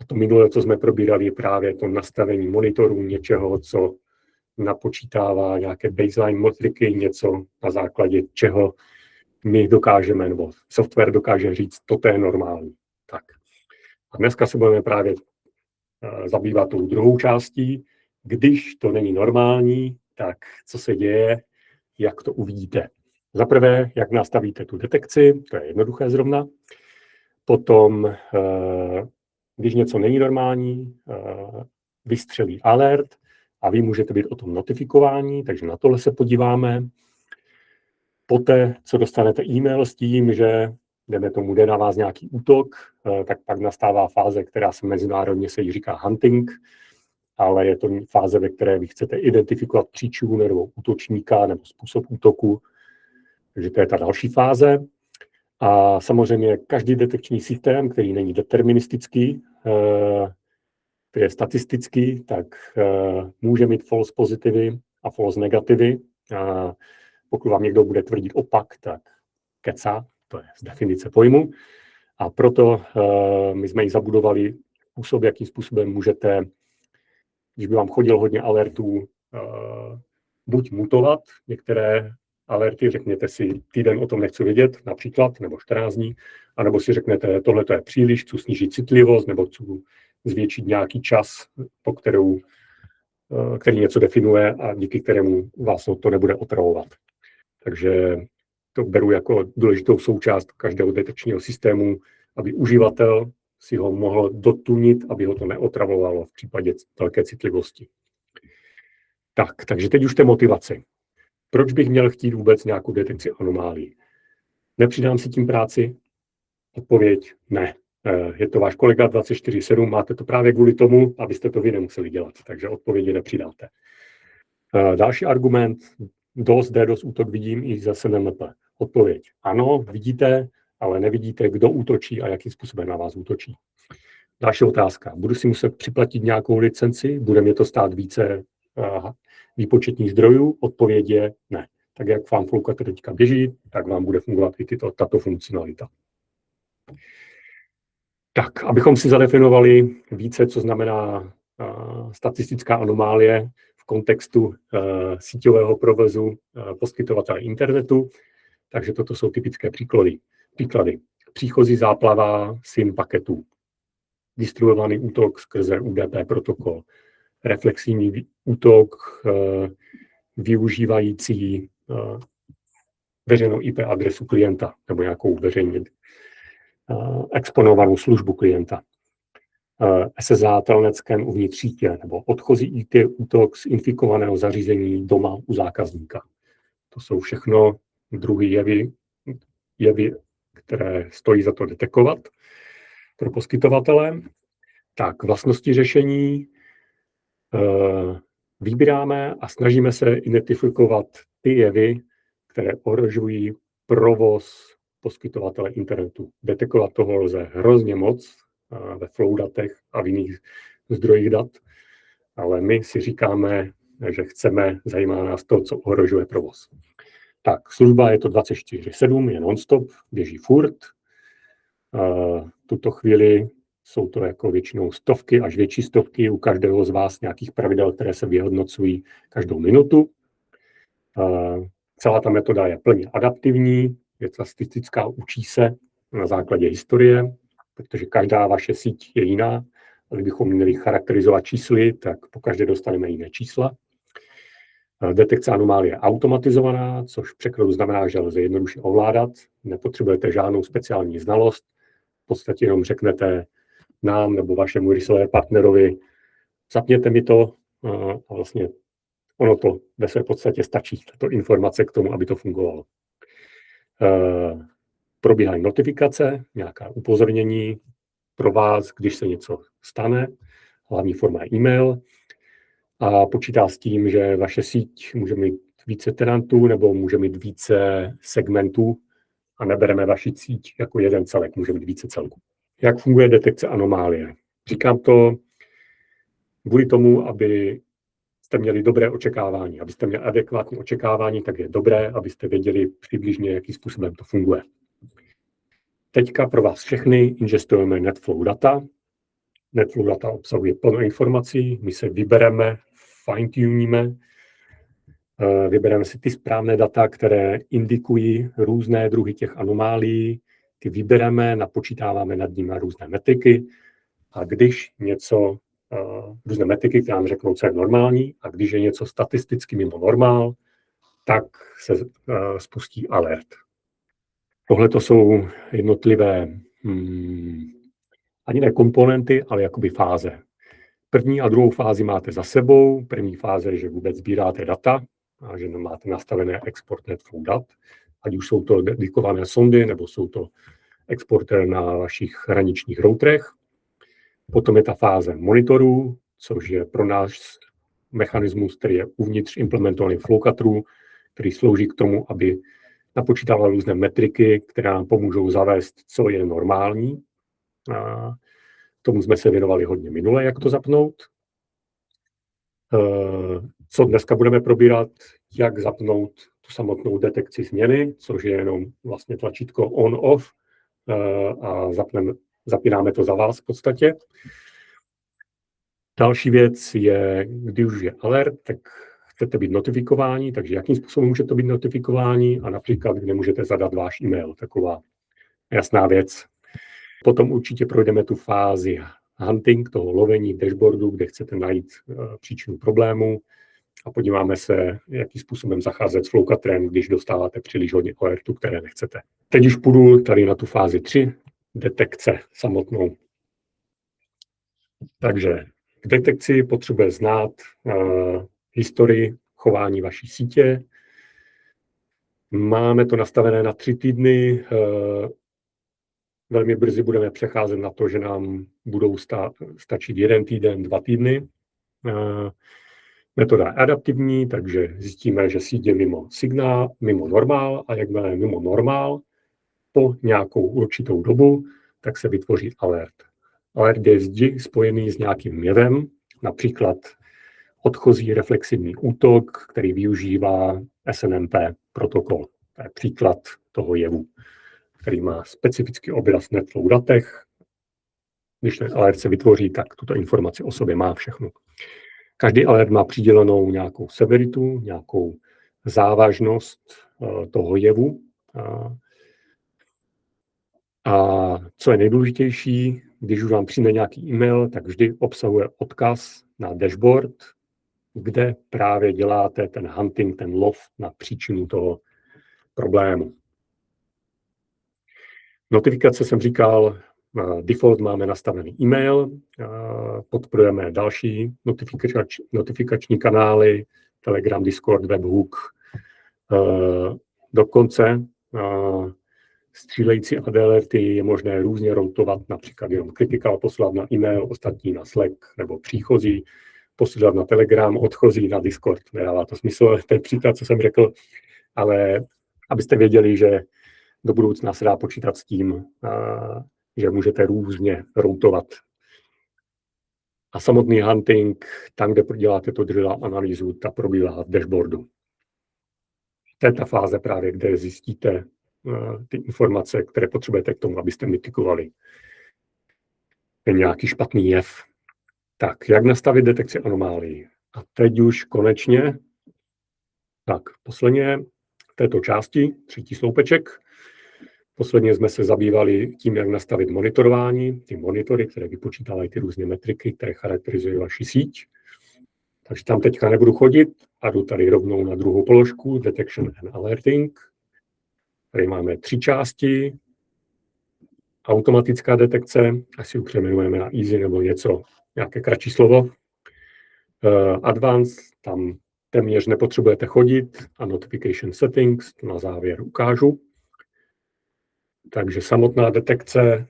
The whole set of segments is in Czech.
A to minulé, co jsme probírali, je právě to nastavení monitoru něčeho, co napočítává nějaké baseline metriky, něco na základě čeho my dokážeme, nebo software dokáže říct, toto je normální. Tak. A dneska se budeme právě zabývat tou druhou částí. Když to není normální, tak co se děje, jak to uvidíte. Za prvé, jak nastavíte tu detekci, to je jednoduché zrovna. Potom, když něco není normální, vystřelí alert a vy můžete být o tom notifikováni, takže na tohle se podíváme. Poté, co dostanete e-mail s tím, že jdeme tomu, jde na vás nějaký útok, tak pak nastává fáze, která se mezinárodně se jí říká hunting, ale je to fáze, ve které vy chcete identifikovat příčinu nebo útočníka nebo způsob útoku. Takže to je ta další fáze. A samozřejmě každý detekční systém, který není deterministický, který je statistický, tak může mít false pozitivy a false negativy. A pokud vám někdo bude tvrdit opak, tak kecá, to je z definice pojmu. A proto my jsme ji zabudovali způsob, jakým způsobem můžete, když by vám chodil hodně alertů, buď mutovat některé alerty, řekněte si, týden o tom nechci vědět, například, nebo 14 dní, anebo si řeknete, tohle to je příliš, chci snížit citlivost, nebo chci zvětšit nějaký čas, po který něco definuje a díky kterému vás to nebude otravovat. Takže to beru jako důležitou součást každého detekčního systému, aby uživatel si ho mohl dotunit, aby ho to neotravovalo v případě velké citlivosti. Takže teď už té motivaci. Proč bych měl chtít vůbec nějakou detekci anomálií? Nepřidám si tím práci? Odpověď ne. Je to váš kolega 24/7, máte to právě kvůli tomu, abyste to vy nemuseli dělat, takže odpovědi nepřidáte. Další argument, DOS útok vidím i ze SNMP. Odpověď ano, vidíte, ale nevidíte, kdo útočí a jakým způsobem na vás útočí. Další otázka, budu si muset připlatit nějakou licenci, bude mě to stát více výpočetních zdrojů? Odpověď je ne. Tak jak vám Flowcutter teďka běží, tak vám bude fungovat i tato funkcionalita. Tak, abychom si zadefinovali více, co znamená statistická anomálie v kontextu síťového provozu poskytovatele internetu, takže toto jsou typické příklady. Příchozí záplava SYN paketů, distribuovaný útok skrze UDP protokol, reflexivní útok využívající veřejnou IP adresu klienta nebo nějakou veřejně exponovanou službu klienta. SSH telnet scan uvnitř sítě nebo odchozí IT útok z infikovaného zařízení doma u zákazníka. To jsou všechno druhy jevy, které stojí za to detekovat pro poskytovatele. Tak vlastnosti řešení vybíráme a snažíme se identifikovat ty jevy, které ohrožují provoz poskytovatele internetu. Detekovat toho lze hrozně moc ve flow datech a v jiných zdrojích dat, ale my si říkáme, že zajímá nás to, co ohrožuje provoz. Tak, služba je to 24/7, je non-stop, běží furt. Tuto chvíli jsou to jako většinou stovky až větší stovky u každého z vás nějakých pravidel, které se vyhodnocují každou minutu. Celá ta metoda je plně adaptivní, je statistická, učí se na základě historie, protože každá vaše síť je jiná. Kdybychom měli charakterizovat čísly, tak pokaždé dostaneme jiné čísla. Detekce anomálie je automatizovaná, což v překladu znamená, že lze jednoduše ovládat. Nepotřebujete žádnou speciální znalost. V podstatě jenom řeknete nám nebo vašemu reseller partnerovi, zapněte mi to a vlastně ono to ve své podstatě stačí, tato informace k tomu, aby to fungovalo. Probíhají notifikace, nějaká upozornění pro vás, když se něco stane, hlavní forma je e-mail a počítá s tím, že vaše síť může mít více tenantů nebo může mít více segmentů a nebereme vaši síť jako jeden celek, může mít více celků. Jak funguje detekce anomálie? Říkám to kvůli tomu, aby jste měli dobré očekávání. Abyste měli adekvátní očekávání, tak je dobré, abyste věděli přibližně, jakým způsobem to funguje. Teďka pro vás všechny ingestujeme NetFlow data. NetFlow data obsahuje plno informací, my se vybereme, fine-tuníme, vybereme si ty správné data, které indikují různé druhy těch anomálií, ty vybereme, napočítáváme nad nimi různé metriky a když něco, různé metriky, které nám řeknou, co je normální, a když je něco statisticky mimo normál, tak se spustí alert. Tohle to jsou jednotlivé ani ne komponenty, ale jakoby fáze. První a druhou fázi máte za sebou. První fáze je, že vůbec sbíráte data a že máte nastavené export NetFlow dat, ať už jsou to dedikované sondy, nebo jsou to exporter na vašich hraničních routerech. Potom je ta fáze monitorů, což je pro nás mechanismus, který je uvnitř implementovaný Flowcatru, který slouží k tomu, aby napočítával různé metriky, které nám pomůžou zavést, co je normální. A tomu jsme se věnovali hodně minule, jak to zapnout. Co dneska budeme probírat, jak zapnout tu samotnou detekci změny, což je jenom vlastně tlačítko on-off a zapínáme to za vás v podstatě. Další věc je, když už je alert, tak chcete být notifikováni, takže jakým způsobem můžete být notifikováni a například, kde můžete zadat váš e-mail, taková jasná věc. Potom určitě projdeme tu fázi hunting, toho lovení v dashboardu, kde chcete najít příčinu problému a podíváme se, jakým způsobem zacházet s Flowcatrem, když dostáváte příliš hodně alertů, které nechcete. Teď už půjdu tady na tu fázi 3, detekce samotnou. Takže k detekci potřebuje znát historii chování vaší sítě. Máme to nastavené na 3 týdny. Velmi brzy budeme přecházet na to, že nám budou stačit 1 týden, 2 týdny. Metoda je adaptivní, takže zjistíme, že síť je mimo signál, mimo normál a jakmile je mimo normál, po nějakou určitou dobu, tak se vytvoří alert. Alert je vždy spojený s nějakým jevem, například odchozí reflexivní útok, který využívá SNMP protokol. To je příklad toho jevu, který má specifický obraz v NetFlow datech. Když ten alert se vytvoří, tak tuto informaci o sobě má všechno. Každý alert má přidělenou nějakou severitu, nějakou závažnost toho jevu. A co je nejdůležitější, když už vám přijde nějaký e-mail, tak vždy obsahuje odkaz na dashboard, kde právě děláte ten hunting, ten lov na příčinu toho problému. Notifikace jsem říkal, default máme nastavený e-mail, podporujeme další notifikační kanály, Telegram, Discord, Webhook, dokonce střílející alerty je možné různě routovat, například jenom critical poslat na e-mail, ostatní na Slack nebo příchozí, posílat na Telegram, odchozí na Discord. Nedává to smysl, ten příklad, co jsem řekl, ale abyste věděli, že do budoucna se dá počítat s tím, že můžete různě routovat. A samotný hunting, tam, kde děláte to drill analýzu, ta probíhá v dashboardu. To je ta fáze právě, kde zjistíte ty informace, které potřebujete k tomu, abyste mitikovali ten nějaký špatný jev. Tak, jak nastavit detekci anomálií? A teď už konečně, tak posledně v této části, 3. sloupeček, posledně jsme se zabývali tím, jak nastavit monitorování, ty monitory, které vypočítávají ty různé metriky, které charakterizují vaši síť. Takže tam teďka nebudu chodit a jdu tady rovnou na druhou položku, Detection and Alerting. Tady máme 3 části. Automatická detekce, asi ji přejmenujeme na easy nebo něco, nějaké kratší slovo. Advanced, tam téměř nepotřebujete chodit a Notification Settings, to na závěr ukážu. Takže samotná detekce,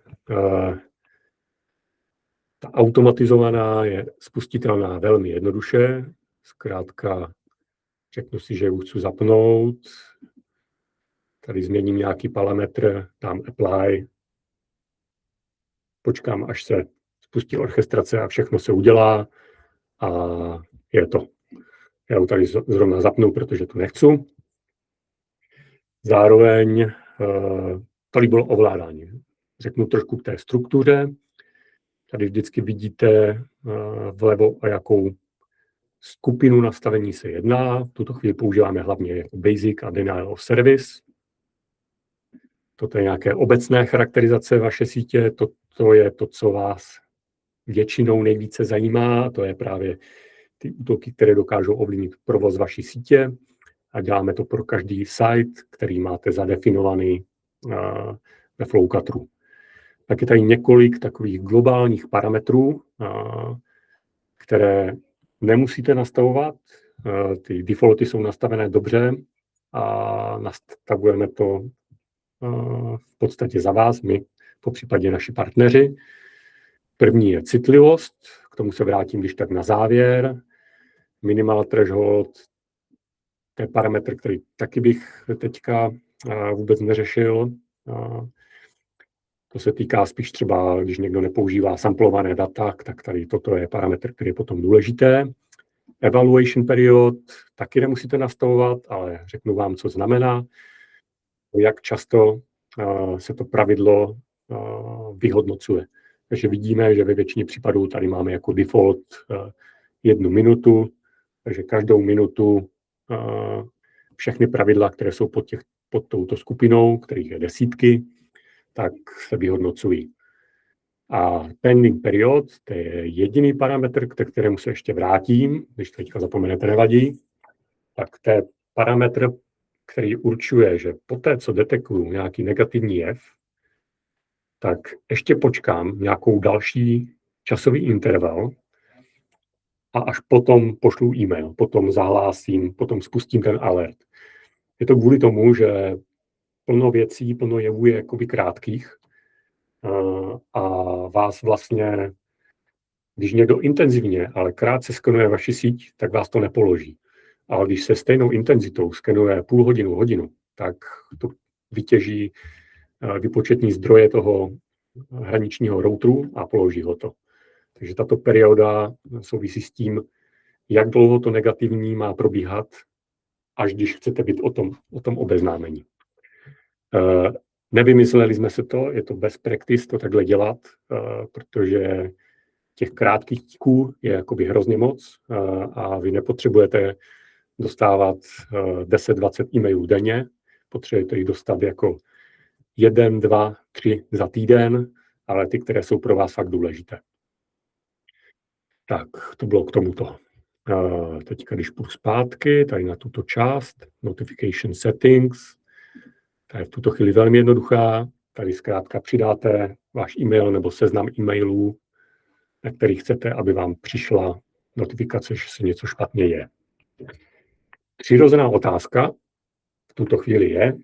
ta automatizovaná je spustitelná velmi jednoduše. Zkrátka řeknu si, že ji chci zapnout. Tady změním nějaký parametr, dám apply. Počkám, až se spustí orchestrace a všechno se udělá a je to. Já ho tady zrovna zapnu, protože to nechci. Zároveň tady bylo ovládání. Řeknu trošku k té struktuře. Tady vždycky vidíte vlevo, o jakou skupinu nastavení se jedná. V tuto chvíli používáme hlavně jako basic a denial of service. Toto je nějaké obecné charakterizace vaše sítě. To je to, co vás většinou nejvíce zajímá. To je právě ty útoky, které dokážou ovlivnit provoz vaší sítě. A děláme to pro každý site, který máte zadefinovaný ve Flowcutteru. Tak je tady několik takových globálních parametrů, které nemusíte nastavovat. Ty defaulty jsou nastavené dobře a nastavujeme to v podstatě za vás, my, popřípadě naši partneři. První je citlivost, k tomu se vrátím když tak na závěr. Minimal threshold, to je parametr, který taky bych teďka vůbec neřešil. To se týká spíš třeba, když někdo nepoužívá samplované data, tak tady toto je parametr, který je potom důležité. Evaluation period taky nemusíte nastavovat, ale řeknu vám, co znamená. Jak často se to pravidlo vyhodnocuje. Takže vidíme, že ve většině případů tady máme jako default 1 minutu, takže každou minutu všechny pravidla, které jsou pod touto skupinou, kterých je desítky, tak se vyhodnocují. A pending period, to je jediný parametr, k kterému se ještě vrátím, když teďka zapomenete, nevadí, tak to je parametr, který určuje, že poté, co detekuju nějaký negativní jev, tak ještě počkám nějakou další časový interval a až potom pošlu e-mail, potom zahlásím, potom spustím ten alert. Je to kvůli tomu, že plno věcí, plno jevů je jakoby krátkých a vás vlastně, když někdo intenzivně, ale krátce skenuje vaši síť, tak vás to nepoloží. Ale když se stejnou intenzitou skenuje půl hodinu, hodinu, tak to vytěží vypočetní zdroje toho hraničního routeru a položí ho to. Takže tato perioda souvisí s tím, jak dlouho to negativní má probíhat, až když chcete být o tom obeznámení. Nevymysleli jsme se to, je to best practice to takhle dělat, protože těch krátkých tíků je jakoby hrozně moc a vy nepotřebujete dostávat 10-20 e-mailů denně, potřebujete jich dostat jako 1, 2, 3 za týden, ale ty, které jsou pro vás fakt důležité. Tak, to bylo k tomuto. Teďka, když půjdu zpátky, tady na tuto část, Notification Settings, ta je v tuto chvíli velmi jednoduchá. Tady zkrátka přidáte váš e-mail nebo seznam e-mailů, na který chcete, aby vám přišla notifikace, že se něco špatně je. Přirozená otázka v tuto chvíli je,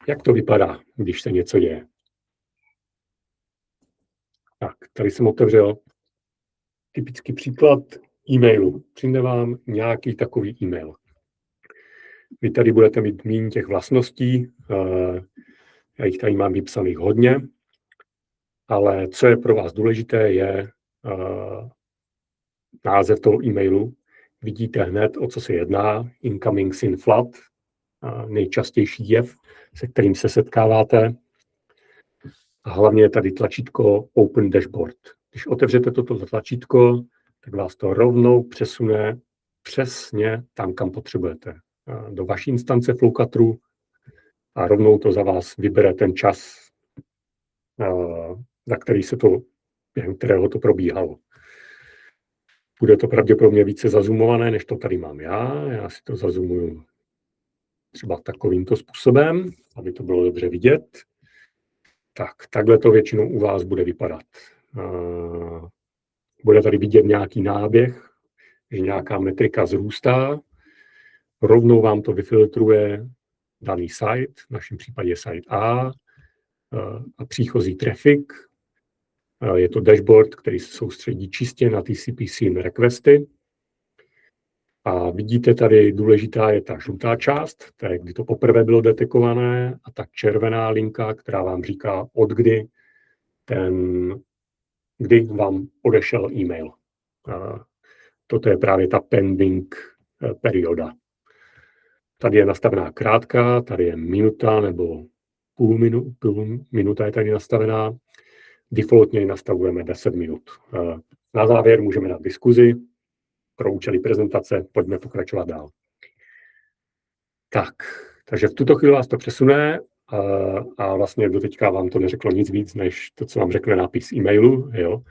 jak to vypadá, když se něco děje. Tak, tady jsem otevřel typický příklad e-mailu. Přijde vám nějaký takový e-mail. Vy tady budete mít méně těch vlastností, já jich tady mám vypsaných hodně, ale co je pro vás důležité, je název toho e-mailu. Vidíte hned, o co se jedná, incoming SYN flood, nejčastější jev, se kterým se setkáváte. A hlavně je tady tlačítko Open Dashboard. Když otevřete toto tlačítko, tak vás to rovnou přesune přesně tam, kam potřebujete. Do vaší instance Flowcutteru a rovnou to za vás vybere ten čas, za který se to, během kterého to probíhalo. Bude to pravděpodobně více zazumované, než to tady mám já. Já si to zazumuju třeba takovýmto způsobem, aby to bylo dobře vidět. Tak, takhle to většinou u vás bude vypadat. Bude tady vidět nějaký náběh, že nějaká metrika zrůstá, rovnou vám to vyfiltruje daný site, v našem případě site A příchozí traffic. Je to dashboard, který se soustředí čistě na TCP SYN requesty. A vidíte tady, důležitá je ta žlutá část, to je, kdy to poprvé bylo detekované, a ta červená linka, která vám říká, od kdy vám odešel e-mail. Toto je právě ta pending perioda. Tady je nastavená krátká, tady je minuta nebo půl minuta je tady nastavená. defaultně nastavujeme 10 minut. Na závěr můžeme dát diskuzi pro účely prezentace, pojďme pokračovat dál. Tak, takže v tuto chvíli vás to přesune a vlastně do teďka vám to neřeklo nic víc, než to, co vám řekne nápis e-mailu. Jo?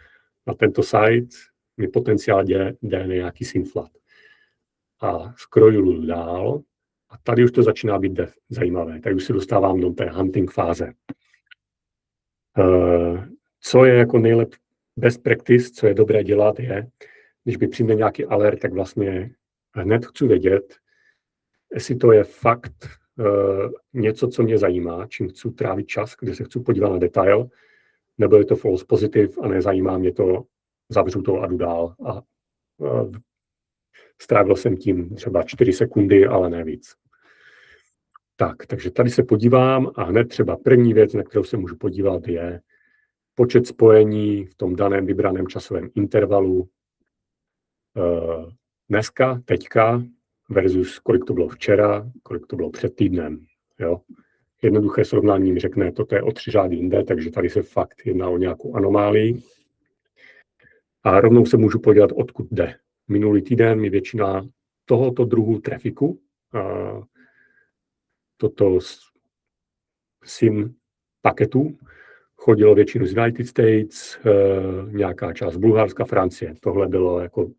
Na tento site mi potenciálně jde nějaký synflat. A scrolluju dál a tady už to začíná být zajímavé. Tady už se dostávám do té hunting fáze. Co je jako nejlepší best practice, co je dobré dělat, je, když by přijde nějaký alert, tak vlastně hned chci vědět, jestli to je fakt něco, co mě zajímá, čím chci trávit čas, kde se chci podívat na detail, nebo je to false positive a nezajímá mě to, zavřu to a jdu dál. A strávil jsem tím třeba 4 sekundy, ale ne víc. Tak, takže tady se podívám a hned třeba první věc, na kterou se můžu podívat, je počet spojení v tom daném vybraném časovém intervalu dneska, teďka, versus kolik to bylo včera, kolik to bylo před týdnem. Jo? Jednoduché srovnání mi řekne, toto je o 3 řády jinde, takže tady se fakt jedná o nějakou anomálii. A rovnou se můžu podívat, odkud jde. Minulý týden mi většina tohoto druhu trafiku, toto SYN paketu, chodilo většinu z United States, nějaká část Bulharska, Francie. Tohle bylo jako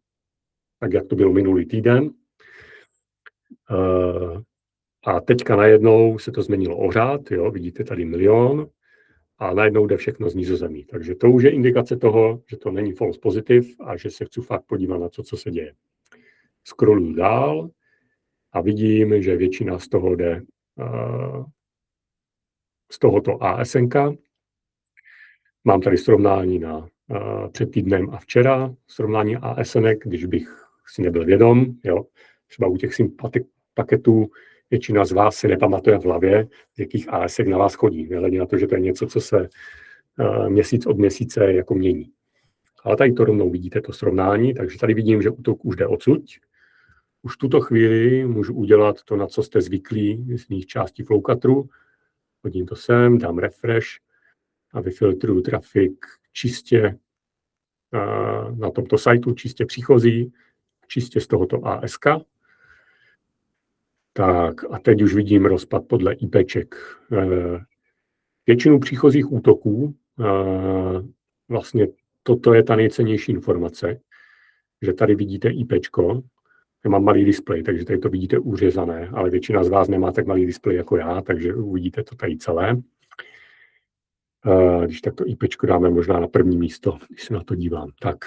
tak, jak to bylo minulý týden. A teďka najednou se to změnilo o řád, jo, vidíte tady 1 000 000 a najednou jde všechno z Nizozemí. Takže to už je indikace toho, že to není false positive a že se chci fakt podívat na to, co se děje. Scrolluju dál a vidím, že většina z toho jde z tohoto ASNka. Mám tady srovnání na před týdnem a včera, srovnání ASNek, když bych si nebyl vědom, jo. Třeba u těch paketů většina z vás si nepamatuje v hlavě, z jakých ASek na vás chodí, nehledě na to, že to je něco, co se měsíc od měsíce jako mění. Ale tady to rovnou vidíte, to srovnání, takže tady vidím, že útok už jde odsud. Už v tuto chvíli můžu udělat to, na co jste zvyklí z jiných částí Flowcutteru. Hodím to sem, dám refresh a vyfiltruju trafik čistě na tomto sajtu, čistě příchozí, čistě z tohoto ASK. Tak a teď už vidím rozpad podle IPček. Většinu příchozích útoků, vlastně toto je ta nejcennější informace, že tady vidíte IPčko, já mám malý displej, takže tady to vidíte uřezané, ale většina z vás nemá tak malý displej jako já, takže uvidíte to tady celé. Když tak to IPčko dáme možná na první místo, když se na to dívám. Tak.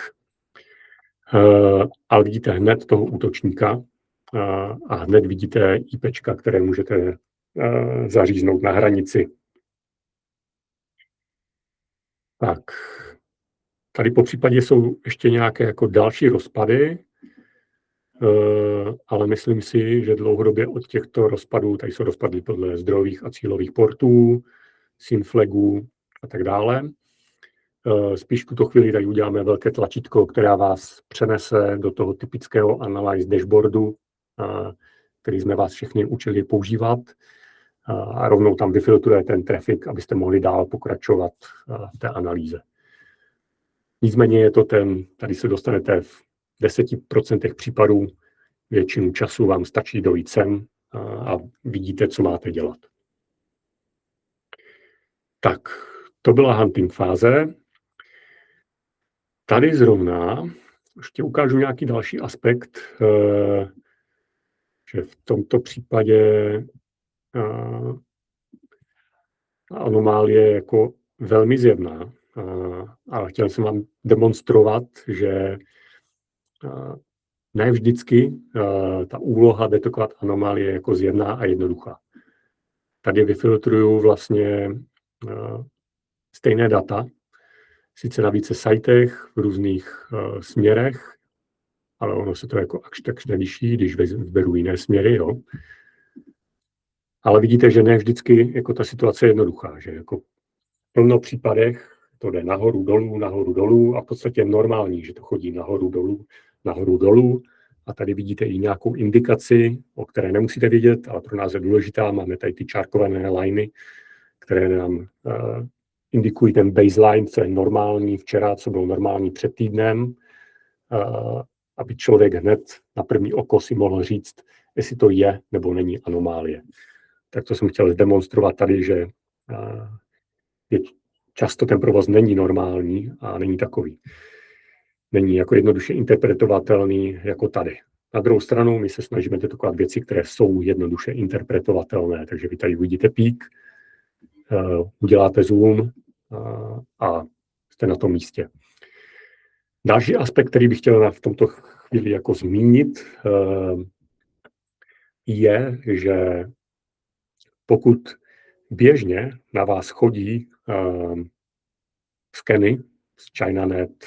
Ale vidíte hned toho útočníka a hned vidíte IPčka, které můžete zaříznout na hranici. Tak. Tady po případě jsou ještě nějaké jako další rozpady, ale myslím si, že dlouhodobě od těchto rozpadů, tady jsou rozpady podle zdrojových a cílových portů, SYN flagů a tak dále. Spíš v tuto chvíli tady uděláme velké tlačítko, která vás přenese do toho typického analyze dashboardu, který jsme vás všechny učili používat a rovnou tam vyfiltruje ten trafik, abyste mohli dál pokračovat v té analýze. Nicméně je to tady se dostanete v 10% případů, většinu času vám stačí dojít sem a vidíte, co máte dělat. Tak, to byla hunting fáze. Tady zrovna ještě ukážu nějaký další aspekt, že v tomto případě anomálie je jako velmi zjevná, ale chtěl jsem vám demonstrovat, že ne vždycky ta úloha detekovat anomálie je jako zjevná a jednoduchá. Tady vyfiltruju vlastně stejné data, sice na více sajtech, v různých směrech, ale ono se to jako tak neliší, když vyberu jiné směry, jo. Ale vidíte, že ne vždycky jako ta situace je jednoduchá, že jako v plno případech to jde nahoru, dolů a v podstatě normální, že to chodí nahoru, dolů a tady vidíte i nějakou indikaci, o které nemusíte vědět, ale pro nás je důležitá. Máme tady ty čárkované liney, které nám indikují ten baseline, co je normální včera, co bylo normální před týdnem, aby člověk hned na první oko si mohl říct, jestli to je nebo není anomálie. Tak to jsem chtěl demonstrovat tady, že často ten provoz není normální a není takový. Není jako jednoduše interpretovatelný jako tady. Na druhou stranu my se snažíme detekovat věci, které jsou jednoduše interpretovatelné. Takže vy tady vidíte pík, uděláte zoom a jste na tom místě. Další aspekt, který bych chtěl v tomto chvíli jako zmínit, je, že pokud běžně na vás chodí skeny z ChinaNet,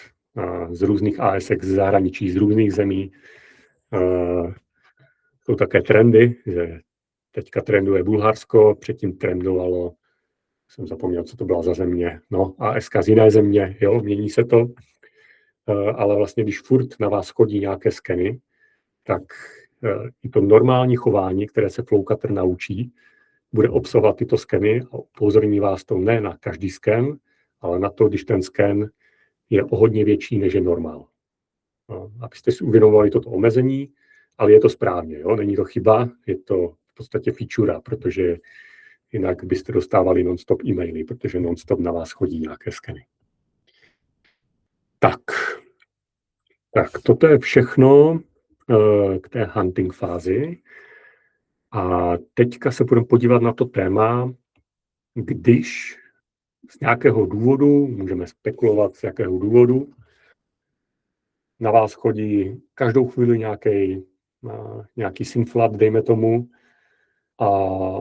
z různých ASX z zahraničí, z různých zemí, jsou také trendy, že teďka trenduje Bulharsko, předtím trendovalo, jsem zapomněl, co to byla za země, ASK z jiné země, jo, mění se to, ale vlastně, když furt na vás chodí nějaké skeny, tak i to normální chování, které se Flowcutter naučí, bude obsahovat tyto skeny a upozorní vás to ne na každý sken, ale na to, když ten sken je o hodně větší, než je normál. Abyste si uvědomovali toto omezení, ale je to správně, jo? Není to chyba, je to v podstatě feature, protože jinak byste dostávali non-stop e-maily, protože non-stop na vás chodí nějaké skeny. Tak toto je všechno k té hunting fázi. A teďka se budeme podívat na to téma, když z nějakého důvodu, můžeme spekulovat z jakého důvodu, na vás chodí každou chvíli nějaký synflat, dejme tomu, a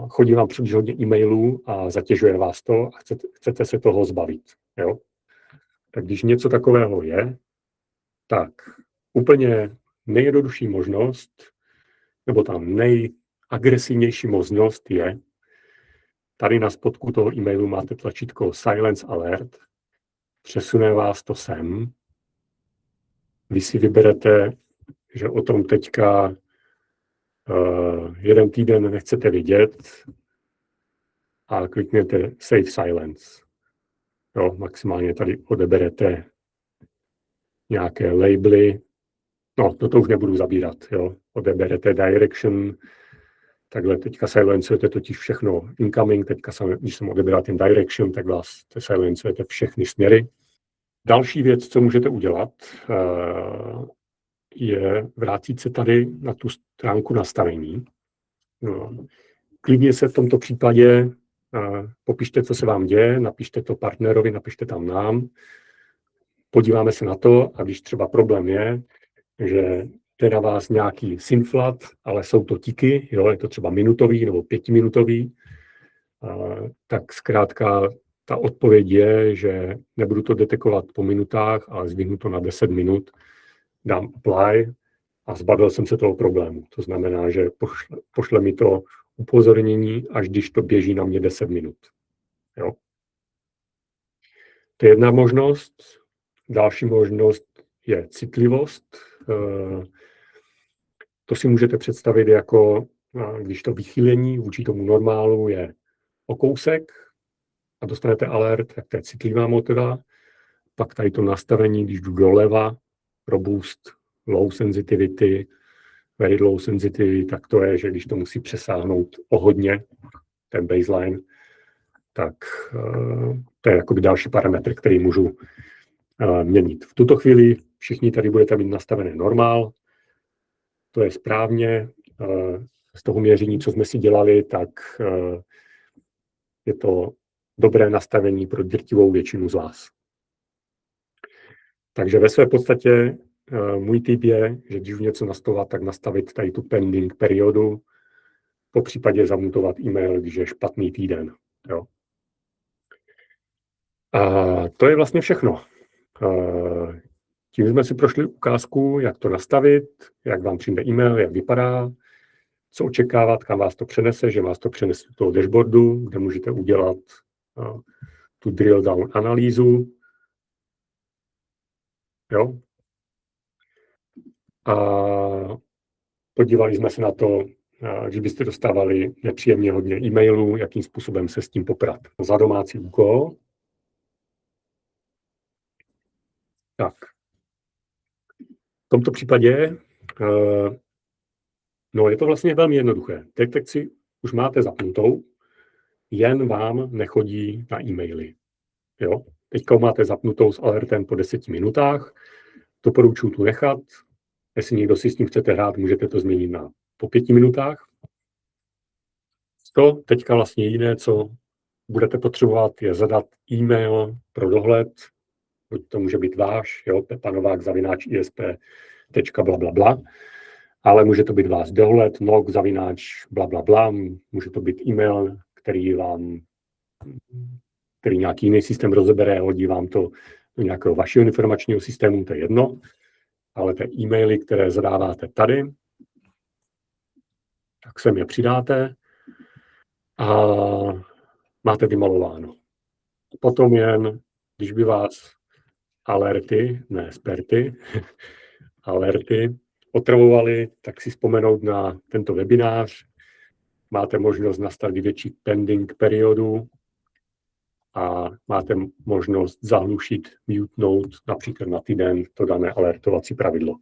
chodí vám příliš hodně e-mailů a zatěžuje vás to a chcete se toho zbavit. Jo? Tak když něco takového je, tak úplně nejjednodušší možnost, nebo ta nejagresivnější možnost je, tady na spodku toho e-mailu máte tlačítko Silence Alert, přesune vás to sem, vy si vyberete, že o tom teďka jeden týden nechcete vidět a klikněte Save Silence. Jo, maximálně tady odeberete nějaké labely. To už nebudu zabírat. Jo. Odeberete direction. Takhle teďka silencujete totiž všechno incoming. Teďka, když jsem odebral ten direction, tak vás silencujete všechny směry. Další věc, co můžete udělat, je vrátit se tady na tu stránku nastavení. Klidně se v tomto případě popište, co se vám děje, napište to partnerovi, napište tam nám, podíváme se na to a když třeba problém je, že je na vás nějaký synflat, ale jsou to tiky, jo, je to třeba minutový nebo 5minutový, tak zkrátka ta odpověď je, že nebudu to detekovat po minutách, ale zvihnu to na 10 minut, dám apply a zbavil jsem se toho problému. To znamená, že pošle mi to upozornění, až když to běží na mě 10 minut. Jo. To je jedna možnost. Další možnost je citlivost. To si můžete představit jako, když to vychýlení vůči tomu normálu je o kousek a dostanete alert, tak to je citlivá metoda. Pak tady to nastavení, když jdu doleva, robust, low sensitivity, very low sensitivity, tak to je, že když to musí přesáhnout o hodně, ten baseline, tak to je jakoby další parametr, který můžu měnit. V tuto chvíli všichni tady budete mít nastavené normál, to je správně, z toho měření, co jsme si dělali, tak je to dobré nastavení pro drtivou většinu z vás. Takže ve své podstatě můj tip je, že když něco nastavovat, tak nastavit tady tu pending periodu, po případě zamutovat e-mail, když je špatný týden. Jo. A to je vlastně všechno. Tím jsme si prošli ukázku, jak to nastavit, jak vám přijde e-mail, jak vypadá, co očekávat, kam vás to přenese, že vás to přenese do toho dashboardu, kde můžete udělat tu drill down analýzu. Jo. A podívali jsme se na to, že byste dostávali nepříjemně hodně e-mailů, jakým způsobem se s tím poprat. Za domácí úkol Tak. V tomto případě no je to vlastně velmi jednoduché. Detekci už máte zapnutou, jen vám nechodí na e-maily. Jo? Teďka máte zapnutou s alertem po 10 minutách, doporučuji tu nechat. Jestli někdo si s tím chcete hrát, můžete to změnit na po 5 minutách. To teďka vlastně jediné, co budete potřebovat, je zadat e-mail pro dohled, buď to může být váš, jo, pepanovák@isp.blablabla, ale může to být váš dohled, nog@blablabla, může to být e-mail, který nějaký jiný systém rozebere, hodí vám to do nějakého vašeho informačního systému, to je jedno, ale ty e-maily, které zadáváte tady, tak sem je přidáte a máte vymalováno. Potom jen, když by vás alerty otravovaly, tak si vzpomenout na tento webinář. Máte možnost nastavit větší pending periodu a máte možnost zahlušit, mutenout například na týden to dané alertovací pravidlo.